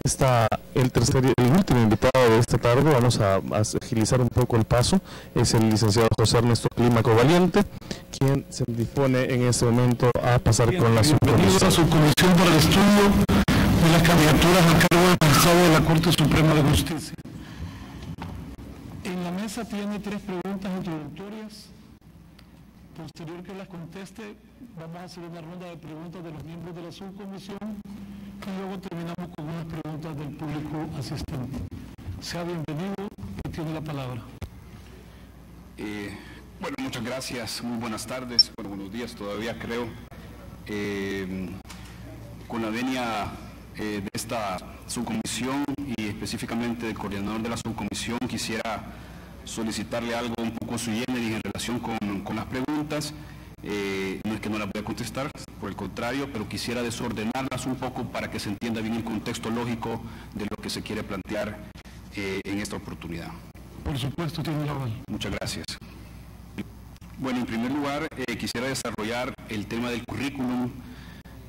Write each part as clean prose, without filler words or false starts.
está el último invitado de esta tarde. Vamos a agilizar un poco el paso. Es el licenciado José Ernesto Clímaco Valiente, quien se dispone en este momento a pasar con la subcomisión. Bienvenido a la subcomisión para el estudio de las candidaturas al cargo de magistrado de la Corte Suprema de Justicia. En la mesa tiene 3 preguntas introductorias. Posterior que las conteste, vamos a hacer una ronda de preguntas de los miembros de la subcomisión y luego terminamos con unas preguntas del público asistente. Sea bienvenido y tiene la palabra. Bueno, muchas gracias, muy buenas tardes, bueno, buenos días todavía creo. Con la venia de esta subcomisión y específicamente del coordinador de la subcomisión, quisiera solicitarle algo un poco sui generis en relación con las preguntas. No es que no las voy a contestar, por el contrario, pero quisiera desordenarlas un poco para que se entienda bien el contexto lógico de lo que se quiere plantear en esta oportunidad. Por supuesto, tiene la palabra. Muchas gracias. Bueno, en primer lugar, quisiera desarrollar el tema del currículum,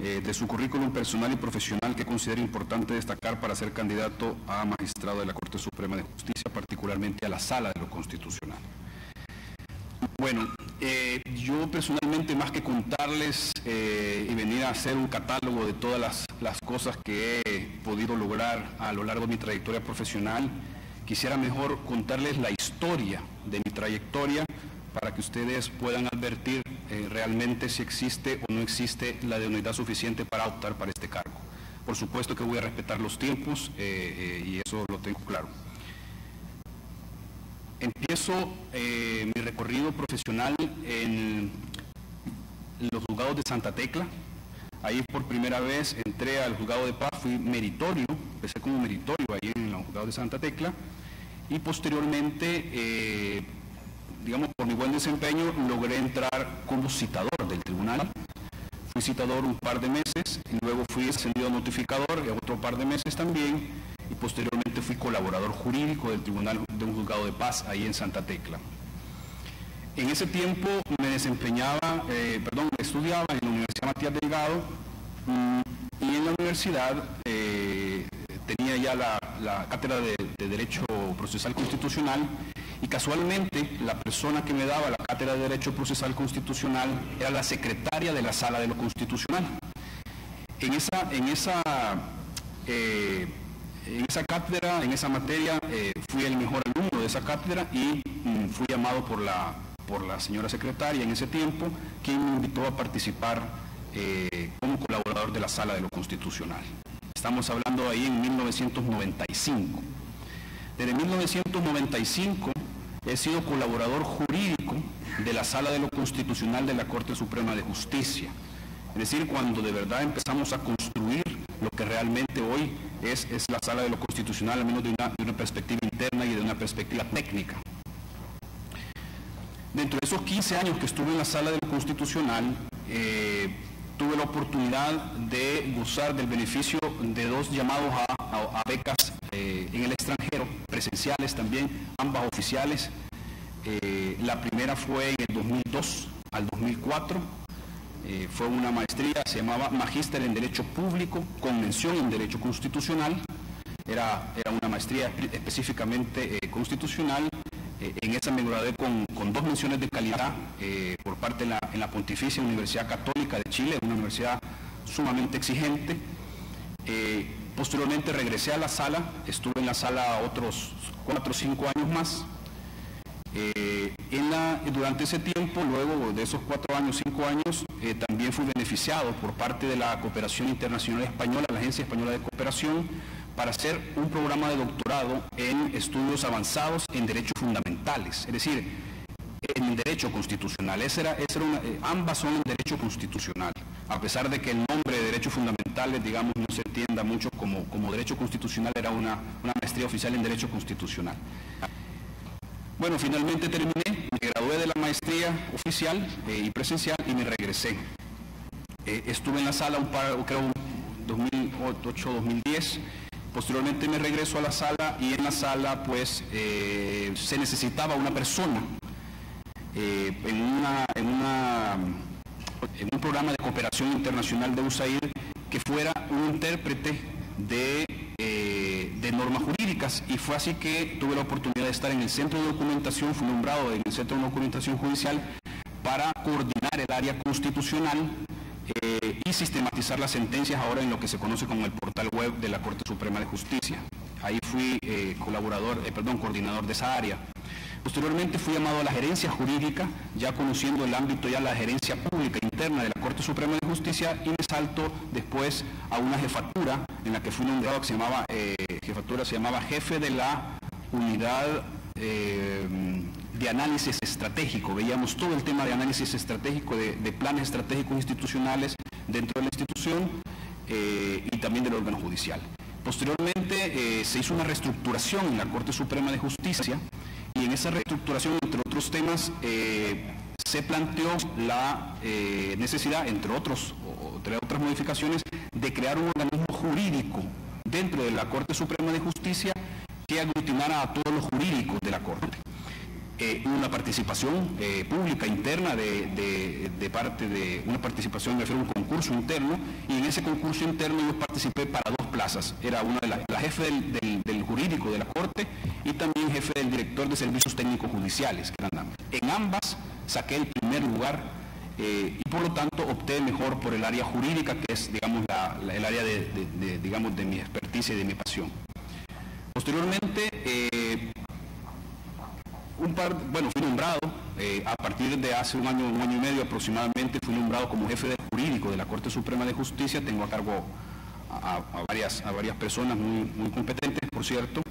de su currículum personal y profesional que considero importante destacar para ser candidato a magistrado de la Corte Suprema de Justicia, particularmente a la Sala de lo Constitucional. Bueno, yo personalmente, más que contarles y venir a hacer un catálogo de todas las cosas que he podido lograr a lo largo de mi trayectoria profesional, quisiera mejor contarles la historia de mi trayectoria para que ustedes puedan advertir realmente si existe o no existe la idoneidad suficiente para optar para este cargo. Por supuesto que voy a respetar los tiempos y eso lo tengo claro. Empiezo mi recorrido profesional en los juzgados de Santa Tecla. Ahí por primera vez entré al juzgado de paz, fui meritorio, empecé como meritorio ahí en los juzgados de Santa Tecla y posteriormente, digamos, por mi buen desempeño, logré entrar como citador del tribunal. Fui citador un par de meses y luego fui ascendido a notificador otro par de meses también y posteriormente fui colaborador jurídico del tribunal de un juzgado de paz ahí en Santa Tecla. En ese tiempo me estudiaba en la Universidad Matías Delgado y en la universidad tenía ya la cátedra de Derecho Procesal Constitucional y casualmente la persona que me daba la cátedra de Derecho Procesal Constitucional era la secretaria de la Sala de lo Constitucional. En esa cátedra, en esa materia, fui el mejor alumno de esa cátedra y fui llamado por la señora secretaria en ese tiempo, quien me invitó a participar como colaborador de la Sala de lo Constitucional. Estamos hablando ahí en 1995. Desde 1995 he sido colaborador jurídico de la Sala de lo Constitucional de la Corte Suprema de Justicia. Es decir, cuando de verdad empezamos a construir lo que realmente hoy es la Sala de lo Constitucional, al menos de una perspectiva interna y de una perspectiva técnica. Dentro de esos 15 años que estuve en la Sala de lo Constitucional, tuve la oportunidad de gozar del beneficio de 2 llamados a becas en el extranjero, presenciales también, ambas oficiales. La primera fue en el 2002 al 2004, fue una maestría, se llamaba Magíster en Derecho Público con mención en Derecho Constitucional, era una maestría específicamente constitucional. En esa me gradué con 2 menciones de calidad por parte de la Pontificia Universidad Católica de Chile, una universidad sumamente exigente. Posteriormente regresé a la sala, estuve en la sala otros 4 o 5 años más. Durante ese tiempo, luego de esos 4 años, 5 años, también fui beneficiado por parte de la Cooperación Internacional Española, la Agencia Española de Cooperación, para hacer un programa de doctorado en estudios avanzados en derechos fundamentales, es decir, en derecho constitucional. Ambas son en derecho constitucional, a pesar de que el nombre de derechos fundamentales, digamos, no se entienda mucho como derecho constitucional, era una maestría oficial en derecho constitucional. Bueno, finalmente terminé, me gradué de la maestría oficial y presencial y me regresé. Estuve en la sala creo 2008-2010. Posteriormente me regreso a la sala y en la sala pues se necesitaba una persona en un programa de cooperación internacional de USAID que fuera un intérprete de normas jurídicas, y fue así que tuve la oportunidad de estar en el Centro de Documentación, fui nombrado en el Centro de Documentación Judicial para coordinar el área constitucional y sistematizar las sentencias ahora en lo que se conoce como el portal web de la Corte Suprema de Justicia. Ahí fui coordinador de esa área. Posteriormente fui llamado a la gerencia jurídica, ya conociendo el ámbito ya la gerencia pública interna de la Corte Suprema de Justicia, y me salto después a una jefatura en la que fui nombrado, que se llamaba jefe de la unidad de análisis estratégico. Veíamos todo el tema de análisis estratégico, de planes estratégicos institucionales dentro de la institución y también del órgano judicial. Posteriormente se hizo una reestructuración en la Corte Suprema de Justicia, y en esa reestructuración, entre otros temas, se planteó la necesidad, entre otras modificaciones, de crear un organismo jurídico dentro de la Corte Suprema de Justicia que aglutinara a todos los jurídicos de la Corte. Una participación pública interna una participación de hacer un concurso interno, y en ese concurso interno yo participé para 2 plazas. Era una de la jefe del jurídico de la Corte y también jefe del director de servicios técnicos judiciales, que eran ambas. En ambas saqué el primer lugar y por lo tanto opté mejor por el área jurídica, que es, digamos, el área de mi experticia y de mi pasión. Posteriormente, fui nombrado, a partir de hace un año y medio aproximadamente, fui nombrado como jefe del jurídico de la Corte Suprema de Justicia. Tengo a cargo a varias personas muy competentes, por cierto.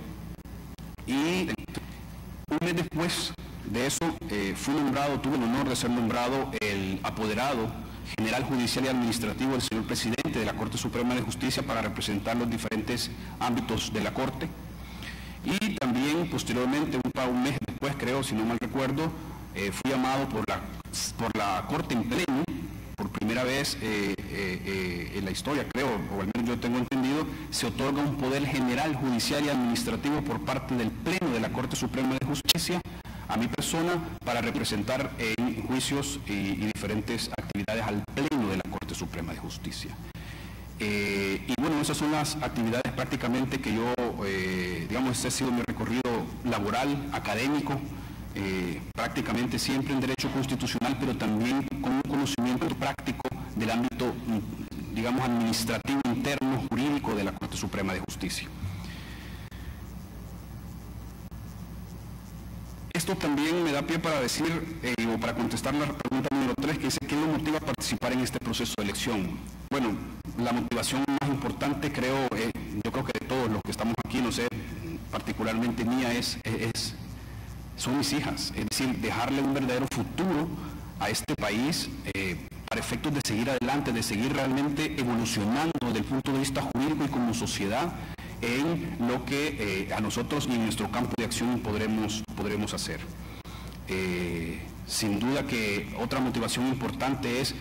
Y un mes después de eso, tuve el honor de ser nombrado el apoderado general judicial y administrativo del señor presidente de la Corte Suprema de Justicia para representar los diferentes ámbitos de la Corte. Y también posteriormente, un mes después, creo, si no mal recuerdo, fui llamado por la Corte en pleno, por primera vez en la historia, creo, o al menos yo tengo entendido, se otorga un poder general judicial y administrativo por parte del pleno de la Corte Suprema de Justicia a mi persona para representar en juicios y diferentes actividades al pleno de la Corte Suprema de Justicia. Y bueno, esas son las actividades prácticamente que yo, ese ha sido mi recorrido laboral, académico, prácticamente siempre en derecho constitucional, pero también con un conocimiento práctico del ámbito, administrativo interno, jurídico de la Corte Suprema de Justicia. Esto también me da pie para decir, o para contestar la pregunta número 3, que dice, ¿qué lo motiva a participar en este proceso de elección? Bueno, la motivación más importante, yo creo que de todos los que estamos aquí, no sé, particularmente mía, son mis hijas. Es decir, dejarle un verdadero futuro a este país para efectos de seguir adelante, de seguir realmente evolucionando desde el punto de vista jurídico y como sociedad en lo que a nosotros y en nuestro campo de acción podremos hacer. Sin duda que otra motivación importante es,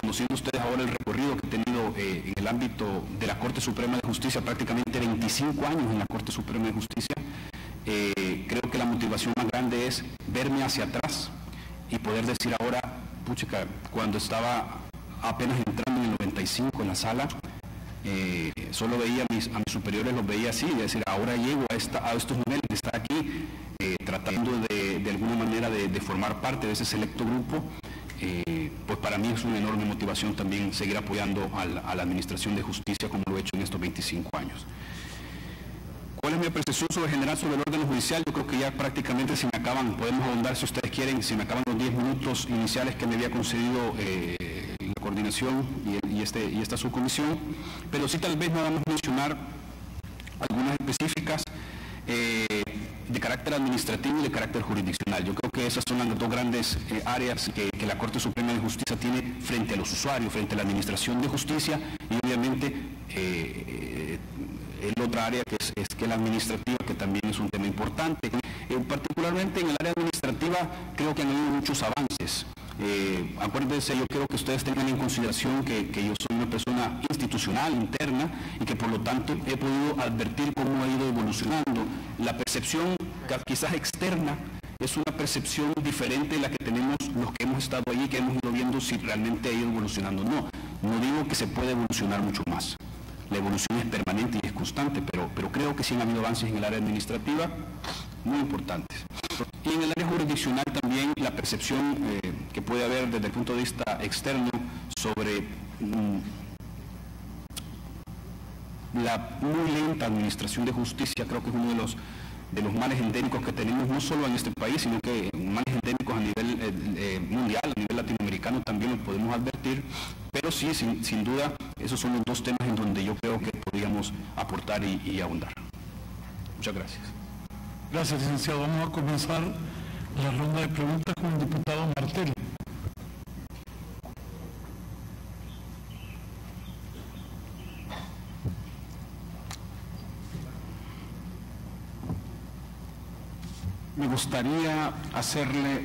conociendo ustedes ahora el recorrido que he tenido en el ámbito de la Corte Suprema de Justicia, prácticamente 25 años en la Corte Suprema de Justicia, creo que la motivación más grande es verme hacia atrás y poder decir ahora, puchica, cuando estaba apenas entrando en el 95 en la sala, solo veía a mis superiores, los veía así, es decir, ahora llego a estos niveles de estar aquí, tratando de alguna manera de formar parte de ese selecto grupo. Pues para mí es una enorme motivación también seguir apoyando a la Administración de Justicia como lo he hecho en estos 25 años. ¿Cuál es mi apreciación general sobre el órgano judicial? Yo creo que ya prácticamente podemos ahondar si ustedes quieren, si me acaban los 10 minutos iniciales que me había concedido la coordinación y esta subcomisión, pero sí tal vez nada más mencionar algunas específicas de carácter administrativo y de carácter jurisdiccional. Yo creo que esas son las dos grandes áreas que la Corte Suprema de Justicia tiene frente a los usuarios, frente a la Administración de Justicia, y obviamente la otra área que es la administrativa, que también es un tema importante. Particularmente en el área administrativa creo que han habido muchos avances. Acuérdense, yo quiero que ustedes tengan en consideración que yo soy una persona institucional, interna, y que por lo tanto he podido advertir cómo ha ido evolucionando. La percepción quizás externa es una percepción diferente de la que tenemos los que hemos estado allí, que hemos ido viendo si realmente ha ido evolucionando. No digo que se puede evolucionar mucho más. la evolución es permanente y es constante, pero creo que sí han habido avances en el área administrativa muy importantes. Y en el área jurisdiccional también la percepción que puede haber desde el punto de vista externo sobre la muy lenta administración de justicia, creo que es uno de los males endémicos que tenemos, no solo en este país, sino que males endémicos a nivel mundial, a nivel latinoamericano también lo podemos advertir, pero sí, sin duda, esos son los dos temas en donde yo creo que podríamos aportar y ahondar. Muchas gracias. Gracias, licenciado. Vamos a comenzar la ronda de preguntas con el diputado Martel. Me gustaría hacerle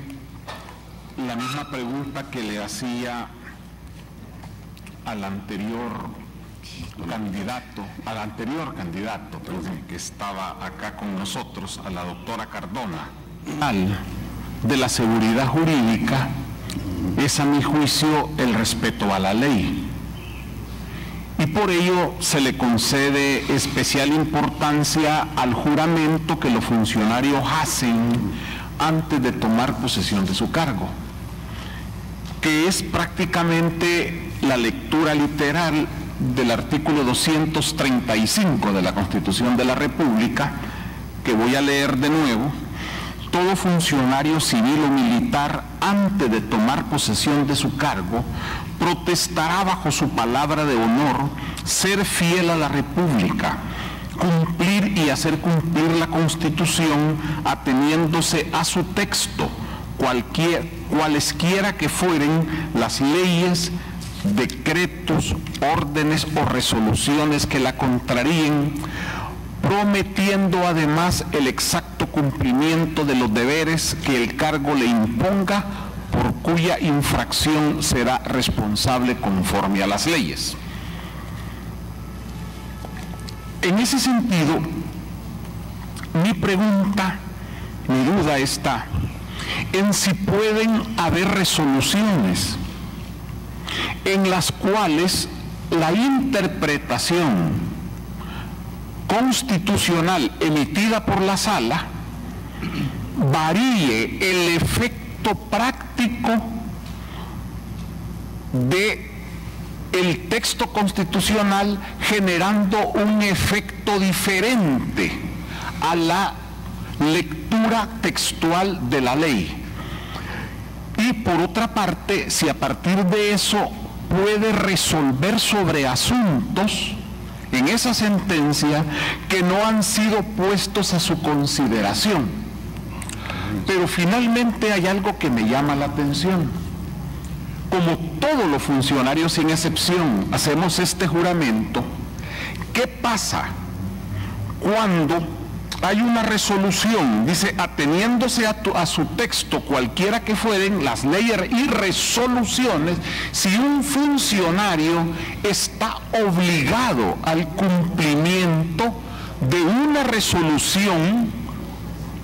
la misma pregunta que le hacía al anterior candidato que estaba acá con nosotros, a la doctora Cardona. De la seguridad jurídica es, a mi juicio, el respeto a la ley. Y por ello se le concede especial importancia al juramento que los funcionarios hacen antes de tomar posesión de su cargo, que es prácticamente la lectura literal del artículo 235 de la Constitución de la República, que voy a leer de nuevo. Todo funcionario civil o militar, antes de tomar posesión de su cargo, protestará bajo su palabra de honor ser fiel a la República, cumplir y hacer cumplir la Constitución ateniéndose a su texto, cualesquiera que fueren las leyes, decretos, órdenes o resoluciones que la contraríen, prometiendo además el exacto cumplimiento de los deberes que el cargo le imponga, por cuya infracción será responsable conforme a las leyes. En ese sentido, mi pregunta, mi duda está en si pueden haber resoluciones en las cuales la interpretación constitucional emitida por la Sala varíe el efecto práctico de el texto constitucional, generando un efecto diferente a la lectura textual de la ley. Y por otra parte, si a partir de eso puede resolver sobre asuntos en esa sentencia que no han sido puestos a su consideración. Pero finalmente hay algo que me llama la atención. Como todos los funcionarios sin excepción hacemos este juramento, ¿qué pasa cuando hay una resolución? Dice, ateniéndose a su texto, cualquiera que fueren las leyes y resoluciones, si un funcionario está obligado al cumplimiento de una resolución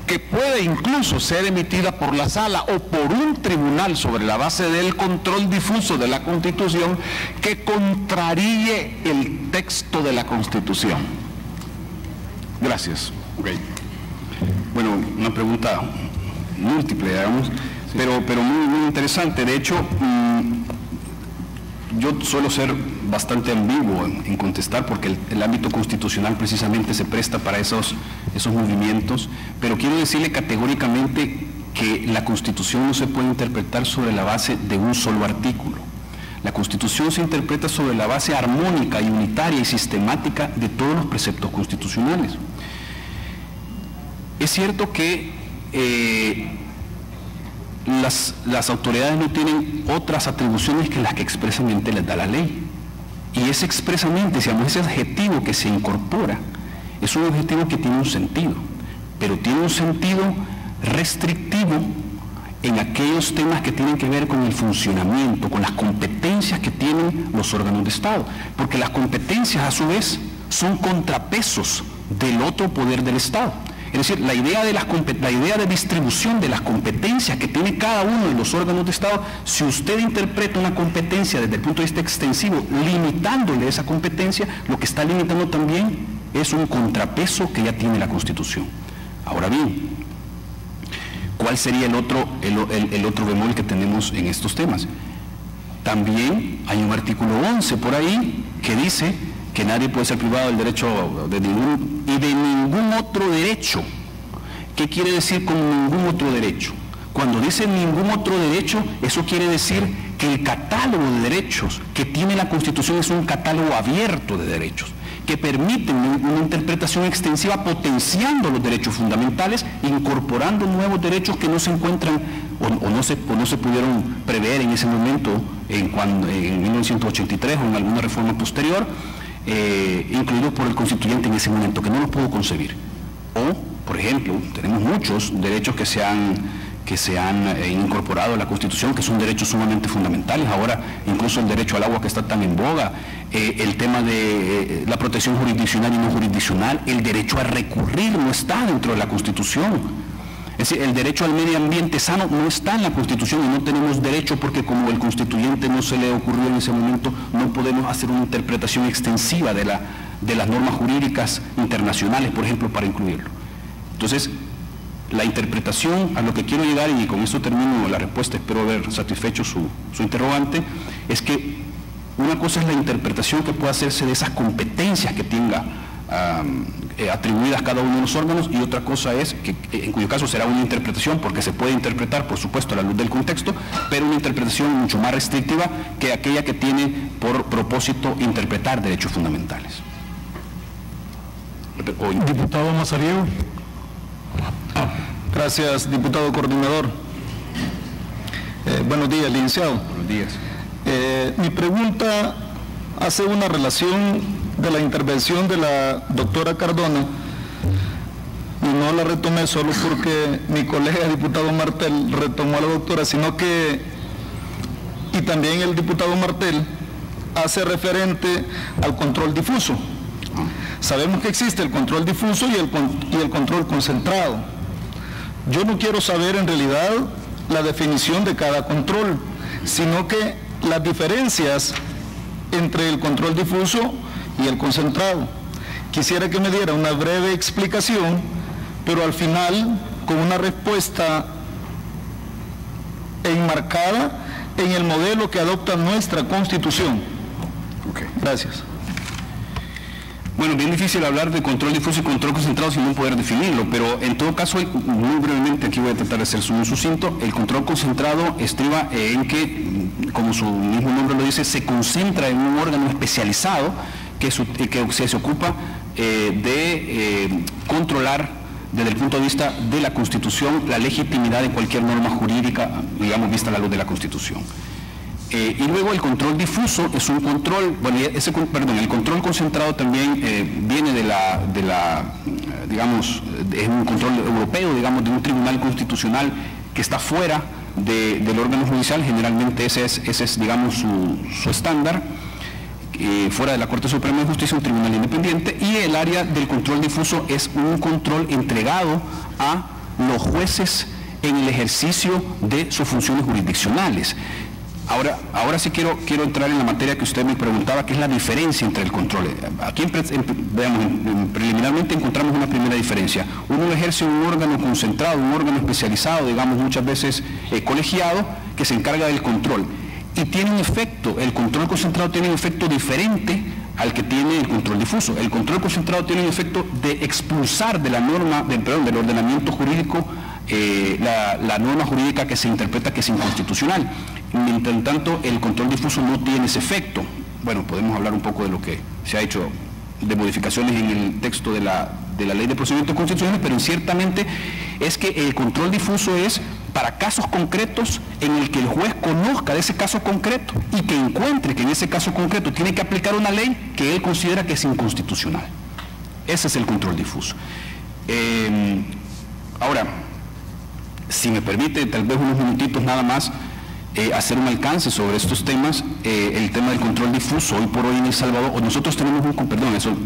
que puede incluso ser emitida por la Sala o por un tribunal sobre la base del control difuso de la Constitución, que contraríe el texto de la Constitución. Gracias. Okay. Bueno, una pregunta múltiple, digamos, pero muy interesante. De hecho, yo suelo ser bastante ambiguo en contestar, porque el ámbito constitucional precisamente se presta para esos movimientos, pero quiero decirle categóricamente que la Constitución no se puede interpretar sobre la base de un solo artículo. La Constitución se interpreta sobre la base armónica y unitaria y sistemática de todos los preceptos constitucionales. Es cierto que las autoridades no tienen otras atribuciones que las que expresamente les da la ley. Y ese expresamente, ese adjetivo que se incorpora, es un objetivo que tiene un sentido, pero tiene un sentido restrictivo en aquellos temas que tienen que ver con el funcionamiento, con las competencias que tienen los órganos de Estado, porque las competencias a su vez son contrapesos del otro poder del Estado, Es decir, la idea de distribución de las competencias que tiene cada uno de los órganos de Estado, si usted interpreta una competencia desde el punto de vista extensivo, limitándole esa competencia, lo que está limitando también es un contrapeso que ya tiene la Constitución. Ahora bien, ¿cuál sería el otro bemol que tenemos en estos temas? También hay un artículo 11 por ahí que dice que nadie puede ser privado del derecho de ningún otro derecho. ¿Qué quiere decir con ningún otro derecho? Cuando dice ningún otro derecho, eso quiere decir que el catálogo de derechos que tiene la Constitución es un catálogo abierto de derechos, que permite una interpretación extensiva potenciando los derechos fundamentales, incorporando nuevos derechos que no se encuentran o no se pudieron prever en ese momento, en 1983 o en alguna reforma posterior, incluidos por el constituyente en ese momento, que no los pudo concebir. O, por ejemplo, tenemos muchos derechos que se han incorporado a la Constitución, que son derechos sumamente fundamentales. Ahora, incluso el derecho al agua, que está tan en boga, el tema de la protección jurisdiccional y no jurisdiccional, el derecho a recurrir no está dentro de la Constitución. Es decir, el derecho al medio ambiente sano no está en la Constitución y no tenemos derecho porque como el constituyente no se le ocurrió en ese momento, no podemos hacer una interpretación extensiva de las normas jurídicas internacionales, por ejemplo, para incluirlo. Entonces, la interpretación, a lo que quiero llegar, y con eso termino la respuesta, espero haber satisfecho su interrogante, es que una cosa es la interpretación que puede hacerse de esas competencias que tenga atribuidas cada uno de los órganos, y otra cosa es, que en cuyo caso será una interpretación, porque se puede interpretar, por supuesto, a la luz del contexto, pero una interpretación mucho más restrictiva que aquella que tiene por propósito interpretar derechos fundamentales. Diputado Mazariego. Gracias, diputado coordinador. Buenos días, licenciado. Buenos días. Mi pregunta hace una relación de la intervención de la doctora Cardona, y no la retomé solo porque mi colega diputado Martel retomó a la doctora, sino que, y también el diputado Martel, hace referente al control difuso. Sabemos que existe el control difuso y el control concentrado. Yo no quiero saber en realidad la definición de cada control, sino que las diferencias entre el control difuso y el concentrado. Quisiera que me diera una breve explicación, pero al final con una respuesta enmarcada en el modelo que adopta nuestra Constitución. Okay. Gracias. Bueno, bien difícil hablar de control difuso y control concentrado sin no poder definirlo, pero en todo caso, muy brevemente, aquí voy a tratar de ser muy sucinto. El control concentrado estriba en que, como su mismo nombre lo dice, se concentra en un órgano especializado que se ocupa de controlar desde el punto de vista de la Constitución la legitimidad de cualquier norma jurídica, digamos, vista a la luz de la Constitución. Y luego el control difuso es un control, bueno, el control concentrado también viene digamos, es un control europeo, digamos, de un tribunal constitucional que está fuera del órgano judicial. Generalmente ese es digamos, su estándar, fuera de la Corte Suprema de Justicia, un tribunal independiente, y el área del control difuso es un control entregado a los jueces en el ejercicio de sus funciones jurisdiccionales. Ahora sí quiero entrar en la materia que usted me preguntaba, que es la diferencia entre el control. Aquí, preliminarmente encontramos una primera diferencia. Uno ejerce un órgano concentrado, un órgano especializado, digamos muchas veces colegiado, que se encarga del control. Y tiene un efecto, el control concentrado tiene un efecto diferente al que tiene el control difuso. El control concentrado tiene un efecto de expulsar de la norma, del ordenamiento jurídico, la norma jurídica que se interpreta que es inconstitucional. Mientras tanto, el control difuso no tiene ese efecto. Bueno, podemos hablar un poco de lo que se ha hecho de modificaciones en el texto de la Ley de Procedimientos Constitucionales, pero ciertamente es que el control difuso es para casos concretos en el que el juez conozca de ese caso concreto y que encuentre que en ese caso concreto tiene que aplicar una ley que él considera que es inconstitucional. Ese es el control difuso. Ahora, si me permite, tal vez unos minutitos nada más, hacer un alcance sobre estos temas, el tema del control difuso. Hoy por hoy en El Salvador, nosotros tenemos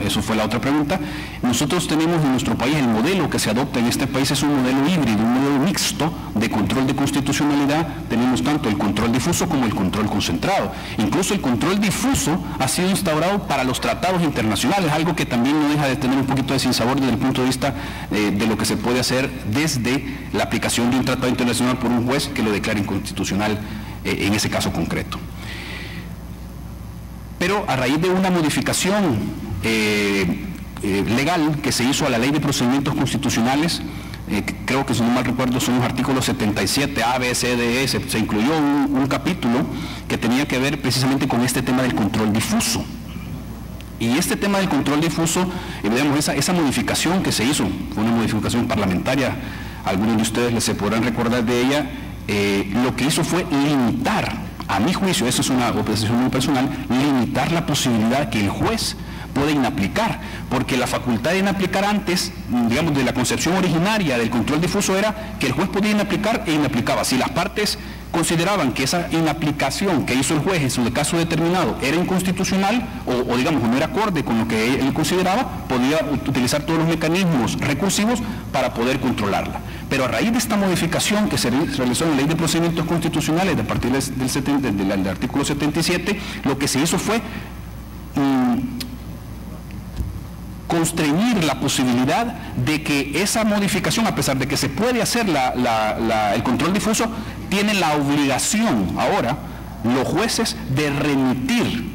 eso fue la otra pregunta, nosotros tenemos en nuestro país, el modelo que se adopta en este país es un modelo híbrido, un modelo mixto de control de constitucionalidad. Tenemos tanto el control difuso como el control concentrado. Incluso el control difuso ha sido instaurado para los tratados internacionales, algo que también no deja de tener un poquito de sinsabor desde el punto de vista de lo que se puede hacer desde la aplicación de un tratado internacional por un juez que lo declare inconstitucional en ese caso concreto. Pero a raíz de una modificación legal que se hizo a la Ley de Procedimientos Constitucionales, creo que si no mal recuerdo son los artículos 77, A, B, C, D, E, se incluyó un capítulo que tenía que ver precisamente con este tema del control difuso. Y este tema del control difuso, digamos, esa modificación que se hizo, fue una modificación parlamentaria, algunos de ustedes se podrán recordar de ella. Lo que hizo fue limitar, a mi juicio, eso es una apreciación muy personal, limitar la posibilidad que el juez pueda inaplicar, porque la facultad de inaplicar antes, digamos, de la concepción originaria del control difuso era que el juez podía inaplicar e inaplicaba. Si las partes consideraban que esa inaplicación que hizo el juez en su caso determinado era inconstitucional o digamos no era acorde con lo que él consideraba, podía utilizar todos los mecanismos recursivos para poder controlarla. Pero a raíz de esta modificación que se realizó en la Ley de Procedimientos Constitucionales a partir del artículo 77, lo que se hizo fue constreñir la posibilidad de que esa modificación, a pesar de que se puede hacer el control difuso, tiene la obligación ahora los jueces de remitir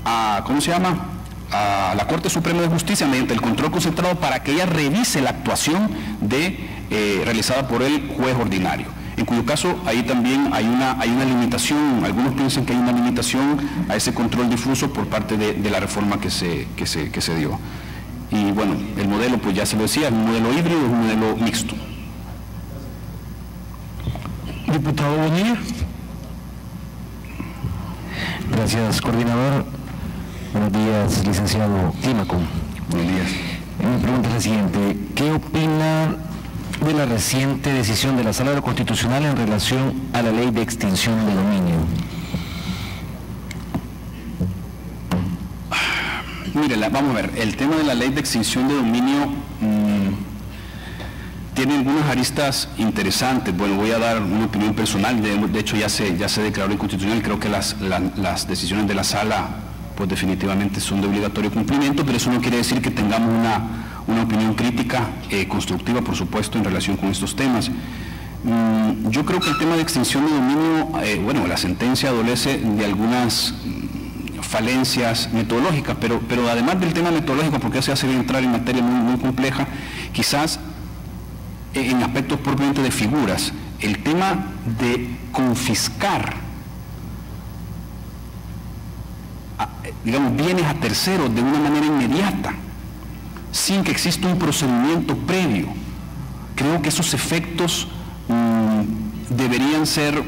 a, a la Corte Suprema de Justicia mediante el control concentrado para que ella revise la actuación realizada por el juez ordinario. En cuyo caso ahí también hay una limitación, algunos piensan que hay una limitación a ese control difuso por parte de la reforma que se dio. Y bueno, el modelo, pues ya se lo decía, es un modelo híbrido, es un modelo mixto. Diputado Bonilla. Gracias, coordinador. Buenos días, licenciado Clímaco. Buenos días. Mi pregunta es la siguiente. ¿Qué opina de la reciente decisión de la Sala Constitucional en relación a la ley de extinción de dominio? Mire, vamos a ver, el tema de la ley de extinción de dominio tiene algunas aristas interesantes. Bueno, voy a dar una opinión personal, de hecho ya se declaró inconstitucional. Creo que las decisiones de la Sala pues definitivamente son de obligatorio cumplimiento, pero eso no quiere decir que tengamos una opinión crítica, constructiva, por supuesto, en relación con estos temas. Yo creo que el tema de extinción de dominio, bueno, la sentencia adolece de algunas falencias metodológicas, pero además del tema metodológico, porque se hace entrar en materia muy compleja, quizás en aspectos propiamente de figuras, el tema de confiscar, digamos, bienes a terceros de una manera inmediata, sin que exista un procedimiento previo. Creo que esos efectos deberían ser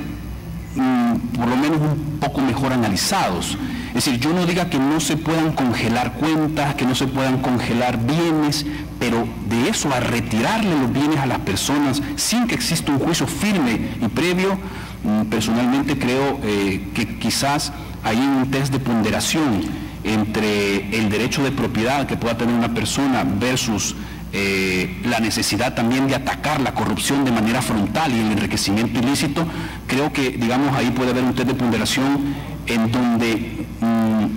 por lo menos un poco mejor analizados. Es decir, yo no diga que no se puedan congelar cuentas, que no se puedan congelar bienes, pero de eso a retirarle los bienes a las personas sin que exista un juicio firme y previo, personalmente creo que quizás hay un test de ponderación entre el derecho de propiedad que pueda tener una persona versus la necesidad también de atacar la corrupción de manera frontal y el enriquecimiento ilícito. Creo que, digamos, ahí puede haber un test de ponderación en donde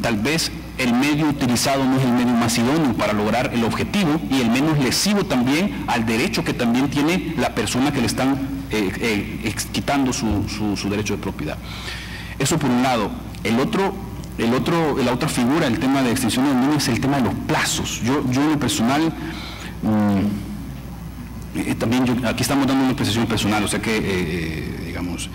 tal vez el medio utilizado no es el medio más idóneo para lograr el objetivo y el menos lesivo también al derecho que también tiene la persona que le están quitando su derecho de propiedad. Eso por un lado. La otra figura, el tema de extinción de dominio, es el tema de los plazos. Yo en lo personal, también aquí estamos dando una apreciación personal, o sea que, digamos,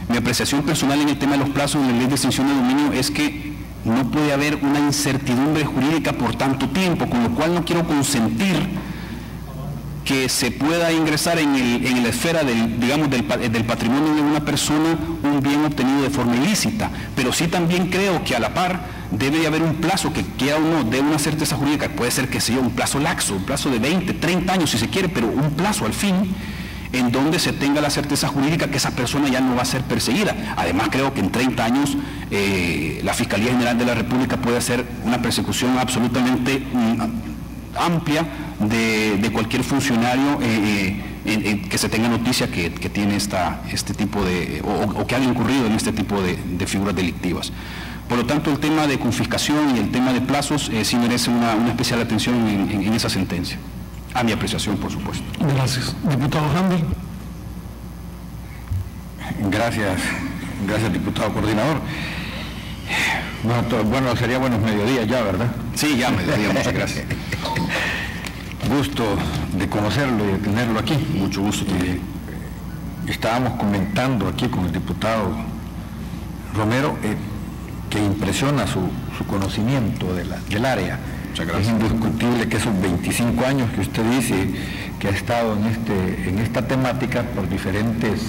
mi apreciación personal en el tema de los plazos en la ley de extinción de dominio es que no puede haber una incertidumbre jurídica por tanto tiempo, con lo cual no quiero consentir que se pueda ingresar en la esfera del patrimonio de una persona un bien obtenido de forma ilícita, pero sí también creo que a la par debe de haber un plazo que quiera uno de una certeza jurídica, puede ser que sea un plazo laxo, un plazo de 20, 30 años si se quiere, pero un plazo al fin en donde se tenga la certeza jurídica que esa persona ya no va a ser perseguida. Además, creo que en 30 años la Fiscalía General de la República puede hacer una persecución absolutamente amplia de cualquier funcionario que se tenga noticia que tiene este tipo de, o que haya incurrido en este tipo de figuras delictivas. Por lo tanto, el tema de confiscación y el tema de plazos sí merece una especial atención en esa sentencia. A mi apreciación, por supuesto. Gracias. Diputado Handel. Gracias, diputado coordinador. Bueno, sería buenos mediodías ya, ¿verdad? Sí, ya mediodía, muchas gracias. Gusto de conocerlo y de tenerlo aquí. Mucho gusto también. Estábamos comentando aquí con el diputado Romero que impresiona su conocimiento del área. Muchas gracias. Es indiscutible que esos 25 años que usted dice que ha estado en esta temática por diferentes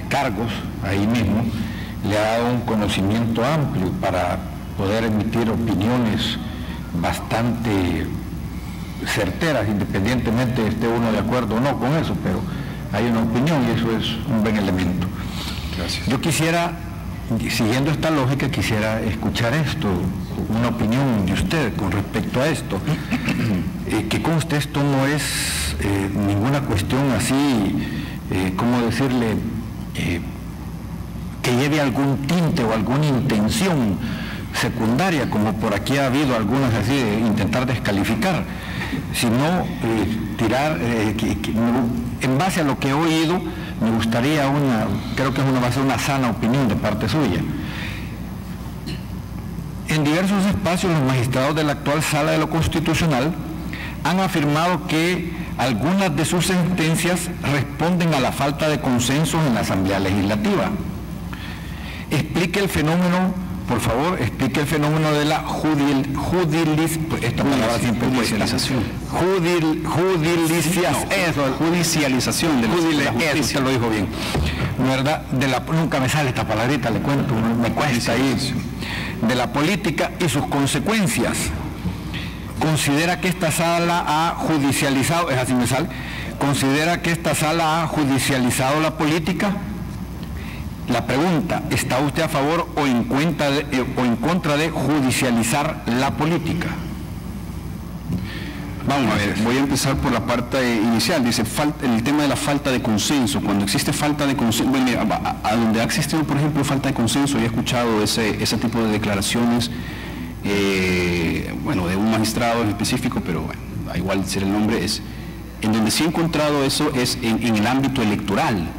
cargos ahí mismo, le ha dado un conocimiento amplio para poder emitir opiniones bastante certeras, independientemente esté uno de acuerdo o no con eso, pero hay una opinión y eso es un buen elemento. Gracias. Yo quisiera, siguiendo esta lógica, quisiera escuchar esto, una opinión de usted con respecto a esto. Que conste, esto no es ninguna cuestión así, ¿cómo decirle?, que lleve algún tinte o alguna intención secundaria, como por aquí ha habido algunas así de intentar descalificar, sino tirar, en base a lo que he oído, me gustaría creo que va a ser una sana opinión de parte suya. En diversos espacios, los magistrados de la actual Sala de lo Constitucional han afirmado que algunas de sus sentencias responden a la falta de consenso en la Asamblea Legislativa. Explique el fenómeno, por favor, explique el fenómeno de la judicialización. Judicialización de la justicia. Eso usted lo dijo bien, ¿verdad? Nunca me sale esta palabrita, le cuento, me cuesta ahí. De la política y sus consecuencias. Considera que esta sala ha judicializado, es así me sale, considera que esta sala ha judicializado la política. La pregunta, ¿está usted a favor o en contra de judicializar la política? Vamos a ver, voy a empezar por la parte inicial. Dice el tema de la falta de consenso. Cuando existe falta de consenso, bueno, mira, a donde ha existido, por ejemplo, falta de consenso, y he escuchado ese tipo de declaraciones, bueno, de un magistrado en específico, pero bueno, da igual ser el nombre, en donde sí he encontrado eso es en el ámbito electoral.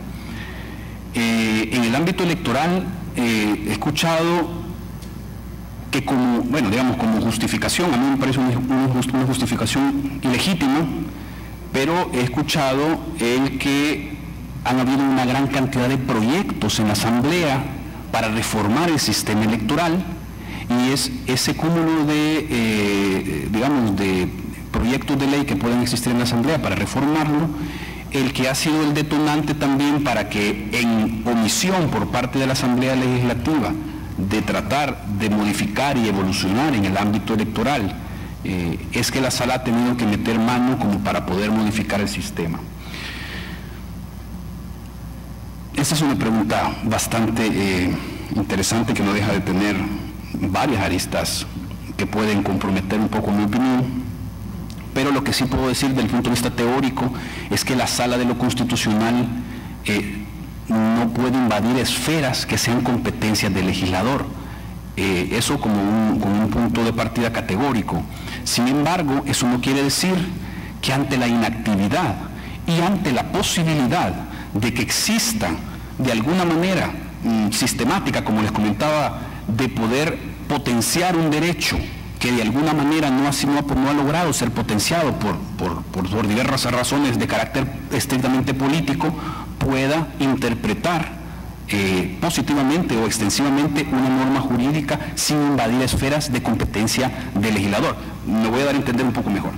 En el ámbito electoral he escuchado que como justificación, a mí me parece una justificación ilegítima, pero he escuchado el que han habido una gran cantidad de proyectos en la Asamblea para reformar el sistema electoral, y es ese cúmulo de proyectos de ley que pueden existir en la Asamblea para reformarlo, el que ha sido el detonante también para que, en omisión por parte de la Asamblea Legislativa de tratar de modificar y evolucionar en el ámbito electoral, es que la Sala ha tenido que meter mano como para poder modificar el sistema. Esta es una pregunta bastante interesante, que no deja de tener varias aristas que pueden comprometer un poco mi opinión. Pero lo que sí puedo decir desde el punto de vista teórico es que la Sala de lo Constitucional no puede invadir esferas que sean competencias del legislador. Eso como un punto de partida categórico. Sin embargo, eso no quiere decir que ante la inactividad y ante la posibilidad de que exista de alguna manera sistemática, como les comentaba, de poder potenciar un derecho que de alguna manera no ha logrado ser potenciado por diversas razones de carácter estrictamente político, pueda interpretar positivamente o extensivamente una norma jurídica sin invadir esferas de competencia del legislador. Me voy a dar a entender un poco mejor.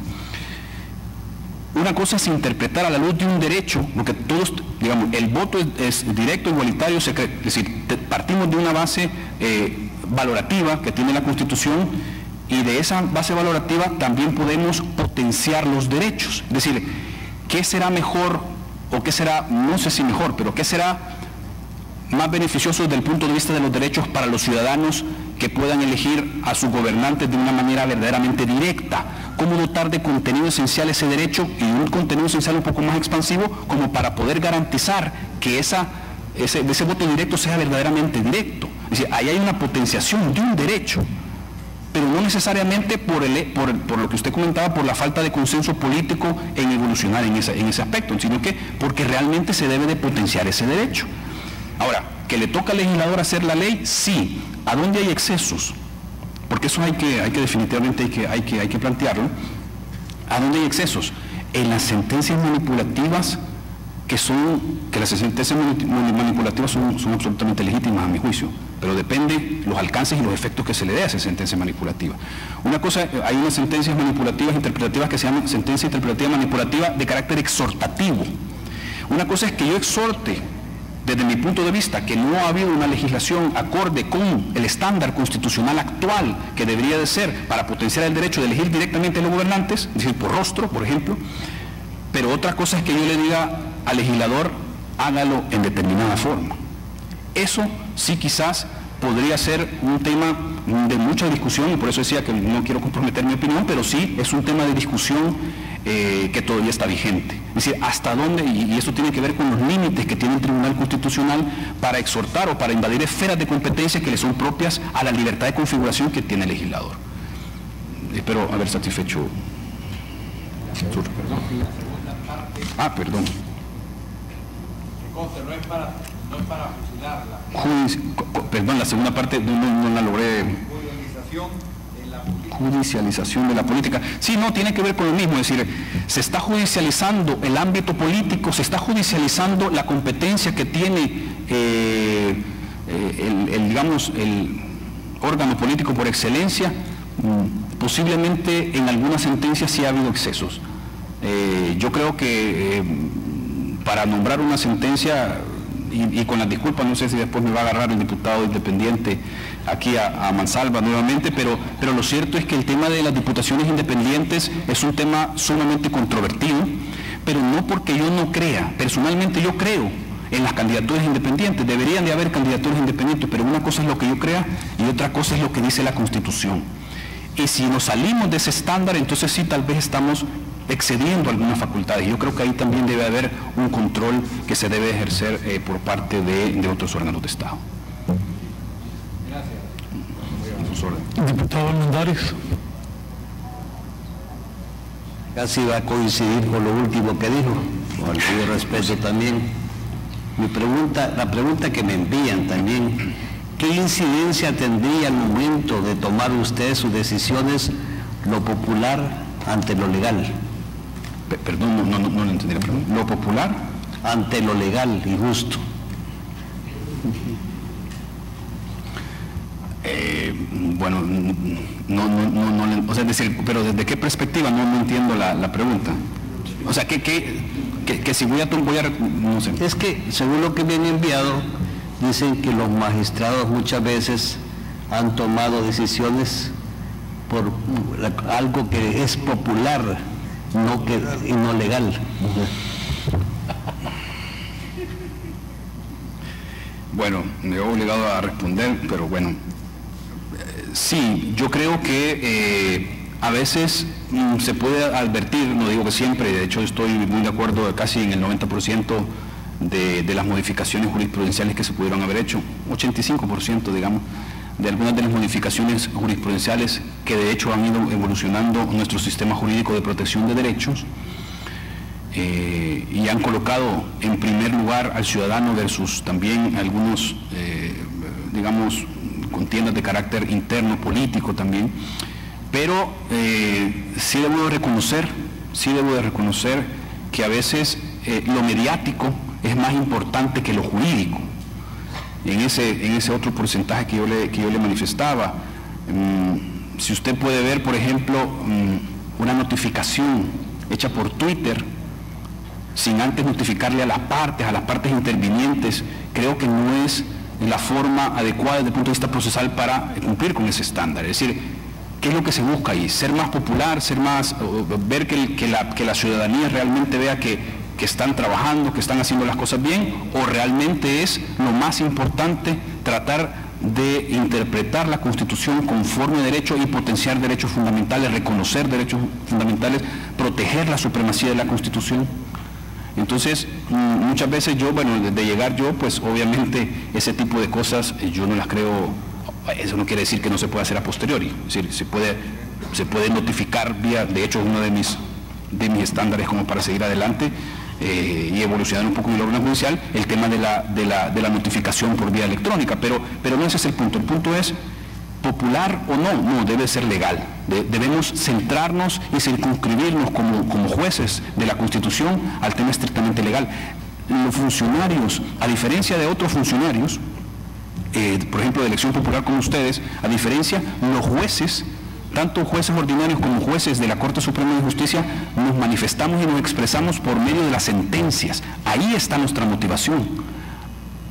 Una cosa es interpretar a la luz de un derecho, porque todos, digamos, el voto es directo, igualitario, secreto, es decir, partimos de una base valorativa que tiene la Constitución, y de esa base valorativa también podemos potenciar los derechos. Es decir, ¿qué será mejor o qué será, no sé si mejor, pero qué será más beneficioso desde el punto de vista de los derechos para los ciudadanos que puedan elegir a sus gobernantes de una manera verdaderamente directa? ¿Cómo dotar de contenido esencial ese derecho y un contenido esencial un poco más expansivo como para poder garantizar que ese voto directo sea verdaderamente directo? Es decir, ahí hay una potenciación de un derecho, pero no necesariamente por lo que usted comentaba, por la falta de consenso político en evolucionar en ese aspecto, sino que porque realmente se debe de potenciar ese derecho. Ahora, ¿que le toca al legislador hacer la ley? Sí. ¿A dónde hay excesos? Porque eso definitivamente hay que plantearlo. ¿A dónde hay excesos? En las sentencias manipulativas, que las sentencias manipulativas son absolutamente legítimas a mi juicio, pero depende los alcances y los efectos que se le dé a esa sentencia manipulativa. Una cosa, hay unas sentencias manipulativas interpretativas que se llaman sentencia interpretativa manipulativa de carácter exhortativo. Una cosa es que yo exhorte, desde mi punto de vista, que no ha habido una legislación acorde con el estándar constitucional actual que debería de ser para potenciar el derecho de elegir directamente a los gobernantes, es decir, por rostro, por ejemplo, pero otra cosa es que yo le diga al legislador, hágalo en determinada forma. Eso sí quizás podría ser un tema de mucha discusión, y por eso decía que no quiero comprometer mi opinión, pero sí es un tema de discusión que todavía está vigente. Es decir, hasta dónde, y eso tiene que ver con los límites que tiene el Tribunal Constitucional para exhortar o para invadir esferas de competencia que le son propias a la libertad de configuración que tiene el legislador. Espero haber satisfecho. Perdón. No es para fusilarla. Perdón, la segunda parte no la logré. Judicialización de la política. Sí, no, tiene que ver con lo mismo, es decir, se está judicializando el ámbito político, se está judicializando la competencia que tiene el órgano político por excelencia. Posiblemente en algunas sentencias sí ha habido excesos. Yo creo que para nombrar una sentencia, y con las disculpas, no sé si después me va a agarrar el diputado independiente aquí a mansalva nuevamente, pero lo cierto es que el tema de las diputaciones independientes es un tema sumamente controvertido, pero no porque yo no crea, personalmente yo creo en las candidaturas independientes, deberían de haber candidaturas independientes, pero una cosa es lo que yo crea y otra cosa es lo que dice la Constitución. Y si nos salimos de ese estándar, entonces sí, tal vez estamos excediendo algunas facultades. Yo creo que ahí también debe haber un control que se debe ejercer por parte de otros órganos de Estado. Gracias. Diputado Armendáriz. Casi va a coincidir con lo último que dijo, con el debido respeto también. La pregunta que me envían también, ¿qué incidencia tendría al momento de tomar usted sus decisiones lo popular ante lo legal? Perdón, no lo entendí la pregunta. ¿Lo popular? Ante lo legal y justo. Bueno, o sea, es decir, pero ¿desde qué perspectiva? No entiendo la pregunta. O sea, que si voy a no sé. Es que, según lo que me han enviado, dicen que los magistrados muchas veces han tomado decisiones por algo que es popular, y no legal. Bueno, me he obligado a responder, pero bueno, sí, yo creo que a veces se puede advertir, no digo que siempre, de hecho estoy muy de acuerdo casi en el 90% de las modificaciones jurisprudenciales que se pudieron haber hecho, 85% digamos, de algunas de las modificaciones jurisprudenciales que de hecho han ido evolucionando nuestro sistema jurídico de protección de derechos y han colocado en primer lugar al ciudadano versus también algunos, digamos, contiendas de carácter interno, político también, pero sí debo de reconocer que a veces lo mediático es más importante que lo jurídico. En ese otro porcentaje que yo le manifestaba, si usted puede ver, por ejemplo, una notificación hecha por Twitter, sin antes notificarle a las partes intervinientes, creo que no es la forma adecuada desde el punto de vista procesal para cumplir con ese estándar. Es decir, ¿qué es lo que se busca ahí? Ser más popular, ver que la ciudadanía realmente vea que que están trabajando, que están haciendo las cosas bien, o realmente es lo más importante tratar de interpretar la Constitución conforme a derecho y potenciar derechos fundamentales, reconocer derechos fundamentales, proteger la supremacía de la Constitución? Entonces, muchas veces yo, bueno, de llegar yo, pues obviamente ese tipo de cosas yo no las creo. Eso no quiere decir que no se pueda hacer a posteriori, es decir, se puede notificar vía, de hecho, uno de mis estándares como para seguir adelante y evolucionar un poco en el órgano judicial, el tema de la notificación por vía electrónica, pero no ese es el punto es popular o no, debe ser legal. Debemos centrarnos y circunscribirnos como jueces de la Constitución al tema estrictamente legal. Los funcionarios, a diferencia de otros funcionarios, por ejemplo de elección popular como ustedes, a diferencia, los jueces, tanto jueces ordinarios como jueces de la Corte Suprema de Justicia, nos manifestamos y nos expresamos por medio de las sentencias. Ahí está nuestra motivación.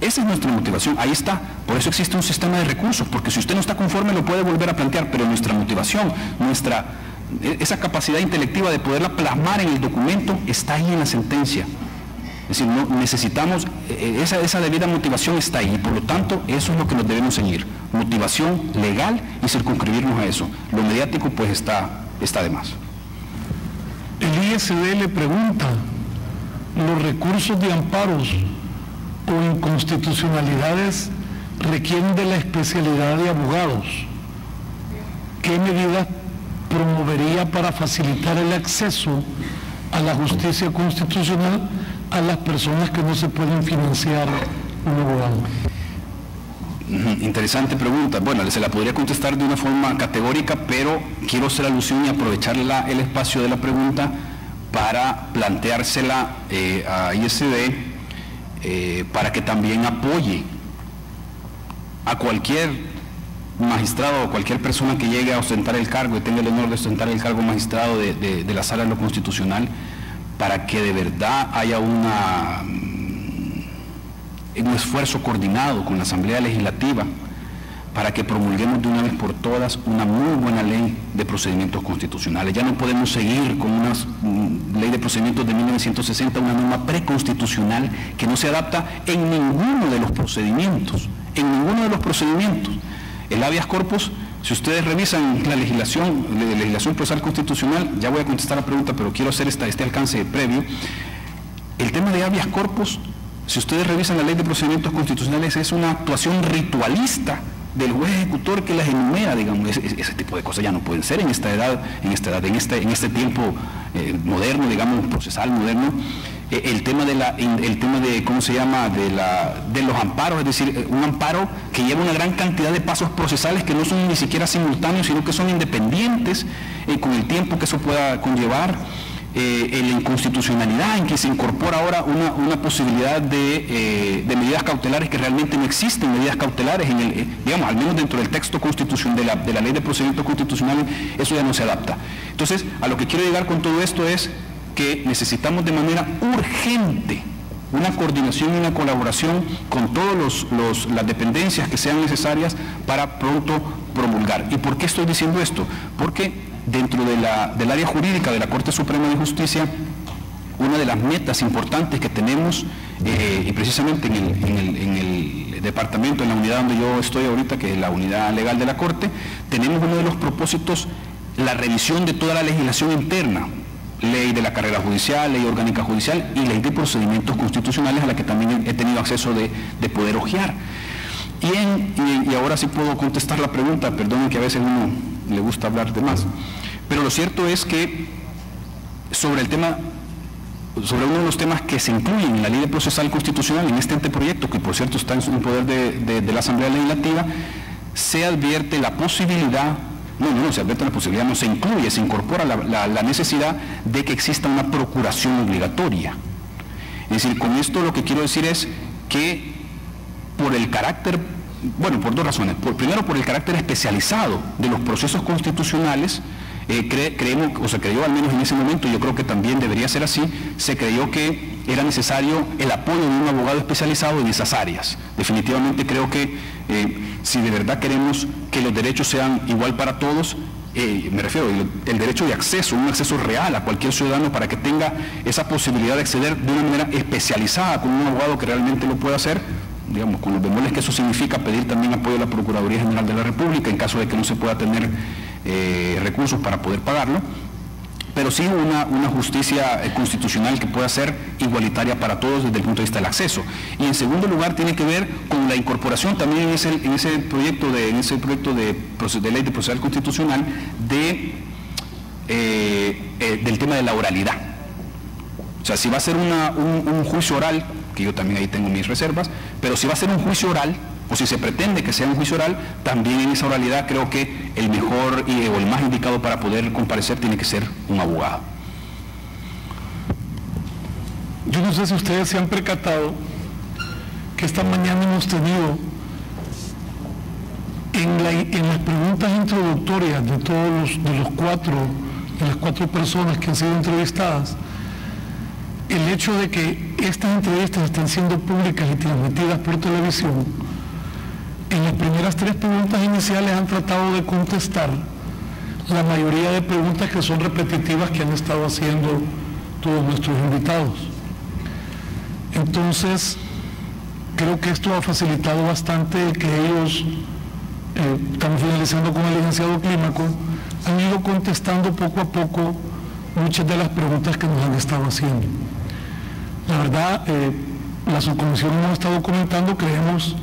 Esa es nuestra motivación, ahí está. Por eso existe un sistema de recursos, porque si usted no está conforme lo puede volver a plantear, pero nuestra motivación, esa capacidad intelectiva de poderla plasmar en el documento está ahí en la sentencia. Es decir, no, necesitamos, esa debida motivación está ahí, por lo tanto, eso es lo que nos debemos seguir. Motivación legal y circunscribirnos a eso. Lo mediático, pues, está de más. El ISD le pregunta, ¿los recursos de amparos o inconstitucionalidades requieren de la especialidad de abogados? ¿Qué medidas promovería para facilitar el acceso a la justicia constitucional a las personas que no se pueden financiar un abogado? Interesante pregunta. Bueno, se la podría contestar de una forma categórica, pero quiero hacer alusión y aprovechar el espacio de la pregunta para planteársela a ISD, para que también apoye a cualquier magistrado o cualquier persona que llegue a ostentar el cargo y tenga el honor de ostentar el cargo magistrado de la Sala de lo Constitucional, para que de verdad haya un esfuerzo coordinado con la Asamblea Legislativa para que promulguemos de una vez por todas una muy buena ley de procedimientos constitucionales. Ya no podemos seguir con una ley de procedimientos de 1960, una norma preconstitucional que no se adapta en ninguno de los procedimientos, El habeas corpus, si ustedes revisan la legislación procesal constitucional, ya voy a contestar la pregunta, pero quiero hacer este alcance previo. El tema de habeas corpus, si ustedes revisan la ley de procedimientos constitucionales, es una actuación ritualista del juez ejecutor que las enumera, digamos. Ese tipo de cosas ya no pueden ser en este tiempo moderno, digamos, procesal moderno. El tema de ¿cómo se llama?, de los amparos, es decir, un amparo que lleva una gran cantidad de pasos procesales que no son ni siquiera simultáneos, sino que son independientes con el tiempo que eso pueda conllevar. En la inconstitucionalidad, en que se incorpora ahora una posibilidad de medidas cautelares que realmente no existen, medidas cautelares, digamos, al menos dentro del texto constitucional de la ley de procedimientos constitucionales, eso ya no se adapta. Entonces, a lo que quiero llegar con todo esto es que necesitamos de manera urgente una coordinación y una colaboración con todas las dependencias que sean necesarias para pronto promulgar. ¿Y por qué estoy diciendo esto? Porque dentro del área jurídica de la Corte Suprema de Justicia, una de las metas importantes que tenemos, y precisamente en el departamento, en la unidad donde yo estoy ahorita, que es la unidad legal de la Corte, tenemos uno de los propósitos, la revisión de toda la legislación interna, ley de la carrera judicial, ley orgánica judicial y ley de procedimientos constitucionales, a la que también he tenido acceso de poder hojear. Y ahora sí puedo contestar la pregunta, perdonen que a veces uno le gusta hablar de más, pero lo cierto es que sobre uno de los temas que se incluyen en la ley de procesal constitucional, en este anteproyecto, que por cierto está en poder de la Asamblea Legislativa, se advierte la posibilidad, se advierte la posibilidad, no se incluye, se incorpora la necesidad de que exista una procuración obligatoria. Es decir, con esto lo que quiero decir es que por el carácter, por dos razones. Primero, por el carácter especializado de los procesos constitucionales, creemos, o se creyó al menos en ese momento, yo creo que también debería ser así, se creyó que era necesario el apoyo de un abogado especializado en esas áreas. Definitivamente creo que si de verdad queremos que los derechos sean igual para todos, me refiero el derecho de acceso, un acceso real a cualquier ciudadano para que tenga esa posibilidad de acceder de una manera especializada con un abogado que realmente lo pueda hacer, digamos, con los bemoles que eso significa pedir también apoyo a la Procuraduría General de la República en caso de que no se pueda tener recursos para poder pagarlo, pero sí una justicia constitucional que pueda ser igualitaria para todos desde el punto de vista del acceso. Y en segundo lugar tiene que ver con la incorporación también en ese proyecto de ley de procesal constitucional del tema de la oralidad. O sea, si va a ser un juicio oral, que yo también ahí tengo mis reservas, pero si va a ser un juicio oral, o si se pretende que sea un juicio oral, también en esa oralidad creo que el mejor o el más indicado para poder comparecer tiene que ser un abogado. Yo no sé si ustedes se han percatado que esta mañana hemos tenido en las preguntas introductorias de las cuatro personas que han sido entrevistadas, el hecho de que estas entrevistas estén siendo públicas y transmitidas por televisión. En las primeras 3 preguntas iniciales han tratado de contestar la mayoría de preguntas que son repetitivas que han estado haciendo todos nuestros invitados. Entonces, creo que esto ha facilitado bastante el que ellos, estamos finalizando con el licenciado Clímaco, han ido contestando poco a poco muchas de las preguntas que nos han estado haciendo. La verdad, la subcomisión hemos estado comentando, creemos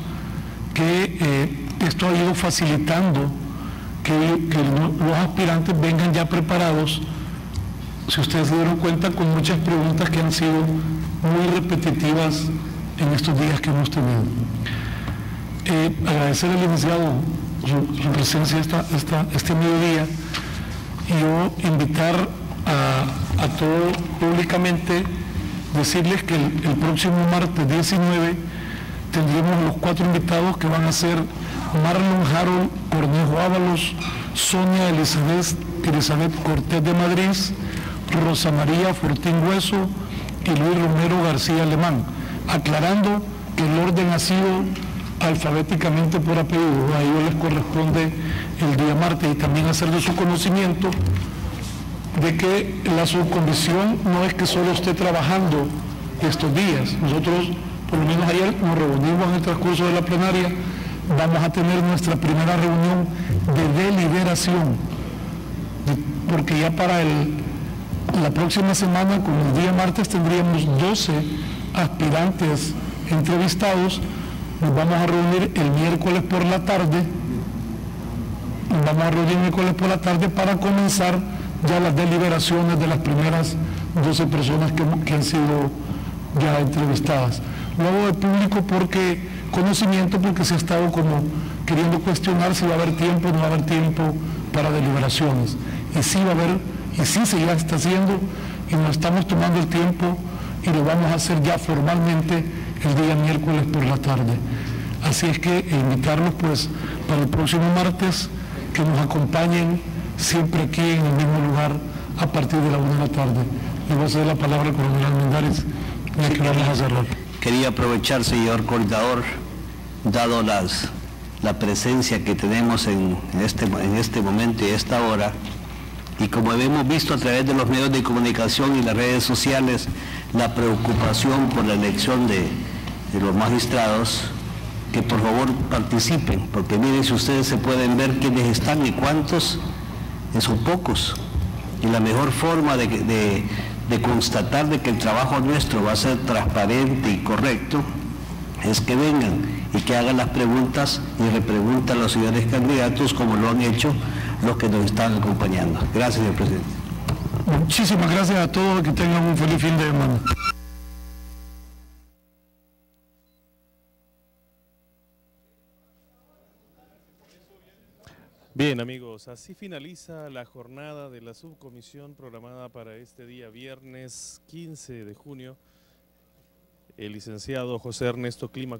que esto ha ido facilitando que los aspirantes vengan ya preparados, si ustedes se dieron cuenta, con muchas preguntas que han sido muy repetitivas en estos días que hemos tenido. Agradecer al licenciado su presencia este mediodía y yo invitar a todos públicamente, decirles que el próximo martes 19 tendremos los 4 invitados que van a ser Marlon Harold Cornejo Ábalos, Sonia Elizabeth Cortés de Madrid, Rosa María Fortín Hueso y Luis Romero García Alemán, aclarando que el orden ha sido alfabéticamente por apellido, a ellos les corresponde el día martes, y también hacer de su conocimiento de que la subcomisión no es que solo esté trabajando estos días. Nosotros, por lo menos ayer, nos reunimos en el transcurso de la plenaria, vamos a tener nuestra primera reunión de deliberación, porque ya para la próxima semana, con el día martes, tendríamos 12 aspirantes entrevistados. Nos vamos a reunir el miércoles por la tarde, para comenzar ya las deliberaciones de las primeras 12 personas que han sido ya entrevistadas. Luego de público porque conocimiento, porque se ha estado como queriendo cuestionar si va a haber tiempo o no va a haber tiempo para deliberaciones. Y sí va a haber, y sí se ya está haciendo, y nos estamos tomando el tiempo y lo vamos a hacer ya formalmente el día miércoles por la tarde. Así es que invitarlos pues para el próximo martes, que nos acompañen siempre aquí en el mismo lugar a partir de la 1 de la tarde. Le voy a ceder la palabra al coronel Almendares, ya que vamos a cerrar. Quería aprovechar, señor coordinador, dado la presencia que tenemos en este momento y esta hora, y como hemos visto a través de los medios de comunicación y las redes sociales, la preocupación por la elección de los magistrados, que por favor participen, porque miren, si ustedes se pueden ver quiénes están y cuántos, son pocos, y la mejor forma de constatar de que el trabajo nuestro va a ser transparente y correcto es que vengan y que hagan las preguntas y repreguntan a los señores candidatos como lo han hecho los que nos están acompañando. Gracias, señor presidente. Muchísimas gracias a todos, que tengan un feliz fin de semana. Bien, amigos, así finaliza la jornada de la subcomisión programada para este día viernes 15 de junio. El licenciado José Ernesto Clímaco